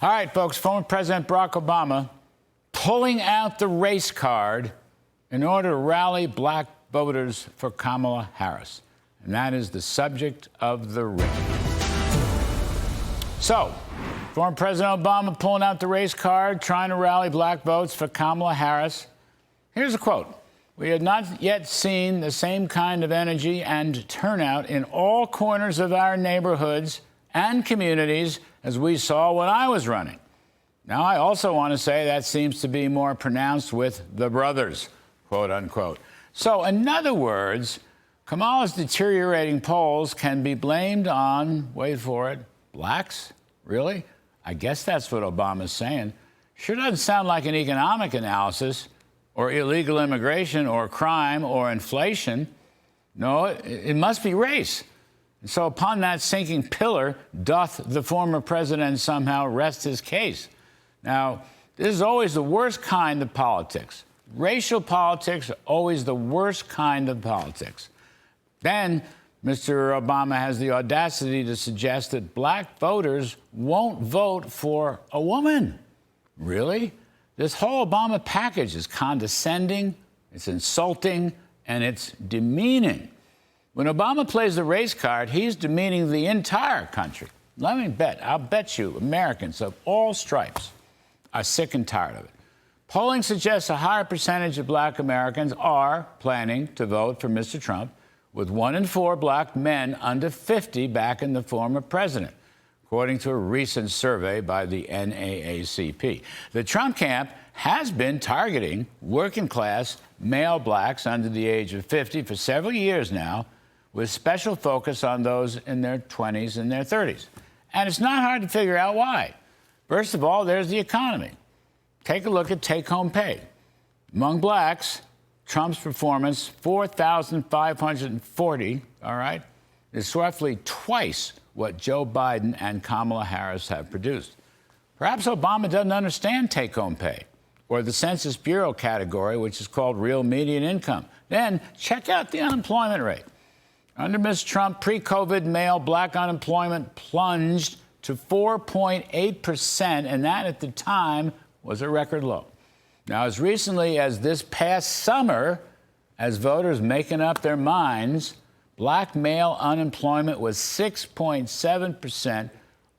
All right, folks, former President Barack Obama pulling out the race card in order to rally black voters for Kamala Harris. And that is the subject of the ring. So, former President Obama pulling out the race card, trying to rally black votes for Kamala Harris. Here's a quote. "We have not yet seen the same kind of energy and turnout in all corners of our neighborhoods and communities as we saw when I was running. Now, I also want to say that seems to be more pronounced with the brothers," quote unquote. So, in other words, Kamala's deteriorating polls can be blamed on, wait for it, blacks? Really? I guess that's what Obama's saying. Sure doesn't sound like an economic analysis or illegal immigration or crime or inflation. No, it must be race. And so upon that sinking pillar doth the former president somehow rest his case. Now, this is always the worst kind of politics. Racial politics are always the worst kind of politics. Then Mr. Obama has the audacity to suggest that black voters won't vote for a woman. Really? This whole Obama package is condescending, it's insulting, and it's demeaning. When Obama plays the race card, he's demeaning the entire country. I'll bet you Americans of all stripes are sick and tired of it. Polling suggests a higher percentage of black Americans are planning to vote for Mr. Trump, with 1 in 4 black men under 50 backing the former president, according to a recent survey by the NAACP. The Trump camp has been targeting working-class male blacks under the age of 50 for several years now, with special focus on those in their 20s and their 30s. And it's not hard to figure out why. First of all, there's the economy. Take a look at take-home pay. Among blacks, Trump's performance, $4,540, all right, is roughly twice what Joe Biden and Kamala Harris have produced. Perhaps Obama doesn't understand take-home pay or the Census Bureau category, which is called real median income. Then check out the unemployment rate. Under Ms. Trump, pre-COVID male black unemployment plunged to 4.8%, and that at the time was a record low. Now, as recently as this past summer, as voters making up their minds, black male unemployment was 6.7%,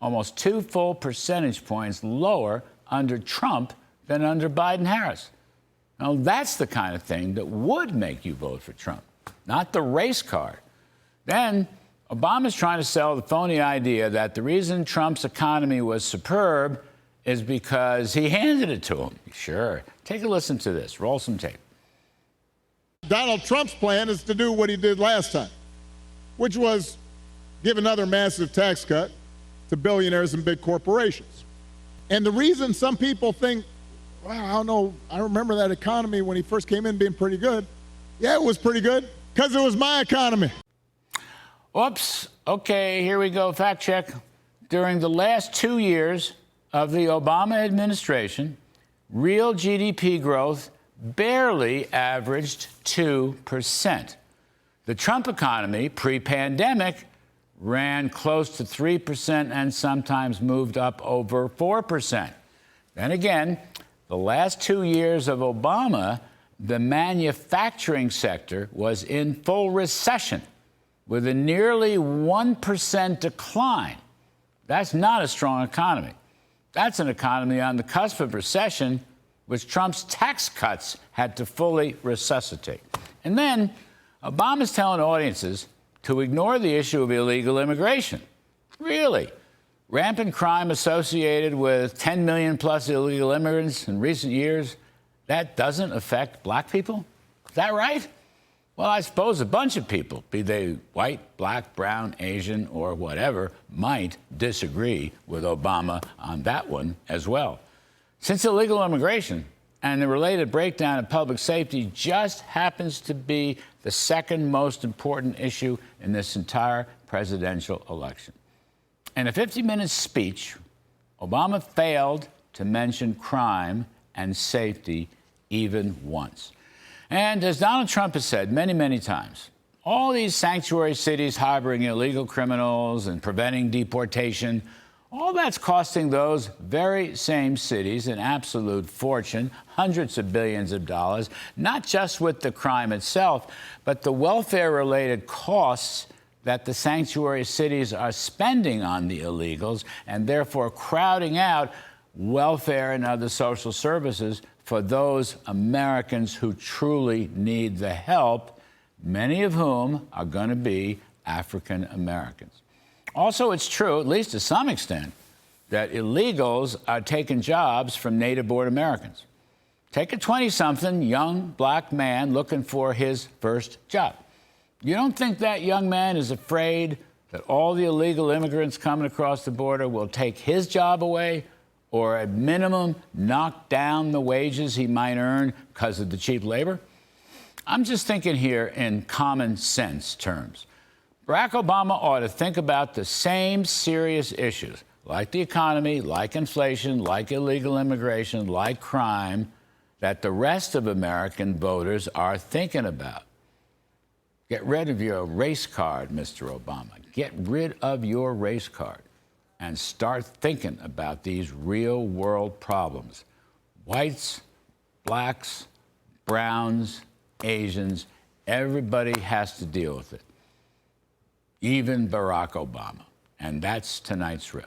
almost 2 full percentage points lower under Trump than under Biden-Harris. Now, that's the kind of thing that would make you vote for Trump, not the race card. Then, Obama's trying to sell the phony idea that the reason Trump's economy was superb is because he handed it to him. Sure. Take a listen to this. Roll some tape. Donald Trump's plan is to do what he did last time, which was give another massive tax cut to billionaires and big corporations. And the reason some people think, well, I don't know, I remember that economy when he first came in being pretty good. Yeah, it was pretty good because it was my economy. Oops. Okay, here we go. Fact check. During the last 2 years of the Obama administration, real GDP growth barely averaged 2%. The Trump economy, pre-pandemic, ran close to 3% and sometimes moved up over 4%. Then again, the last 2 years of Obama, the manufacturing sector was in full recession with a nearly 1% decline. That's not a strong economy. That's an economy on the cusp of recession, which Trump's tax cuts had to fully resuscitate. And then Obama's telling audiences to ignore the issue of illegal immigration. Really? Rampant crime associated with 10 million plus illegal immigrants in recent years, that doesn't affect black people? Is that right? Well, I suppose a bunch of people, be they white, black, brown, Asian, or whatever, might disagree with Obama on that one as well. Since illegal immigration and the related breakdown of public safety just happens to be the second most important issue in this entire presidential election. In a 50-minute speech, Obama failed to mention crime and safety even once. And as Donald Trump has said many, many times, all these sanctuary cities harboring illegal criminals and preventing deportation, All that's costing those very same cities an absolute fortune, hundreds of billions of dollars, not just with the crime itself, but the welfare-related costs that the sanctuary cities are spending on the illegals, and therefore crowding out welfare and other social services for those Americans who truly need the help, many of whom are going to be African Americans. Also, it's true, at least to some extent, that illegals are taking jobs from native-born Americans. Take a 20-something young black man looking for his first job. You don't think that young man is afraid that all the illegal immigrants coming across the border will take his job away, or at minimum knock down the wages he might earn because of the cheap labor? I'm just thinking here in common sense terms. Barack Obama ought to think about the same serious issues, like the economy, like inflation, like illegal immigration, like crime, that the rest of American voters are thinking about. Get rid of your race card, Mr. Obama. Get rid of your race card and start thinking about these real-world problems. Whites, blacks, browns, Asians, everybody has to deal with it. Even Barack Obama. And that's tonight's riff.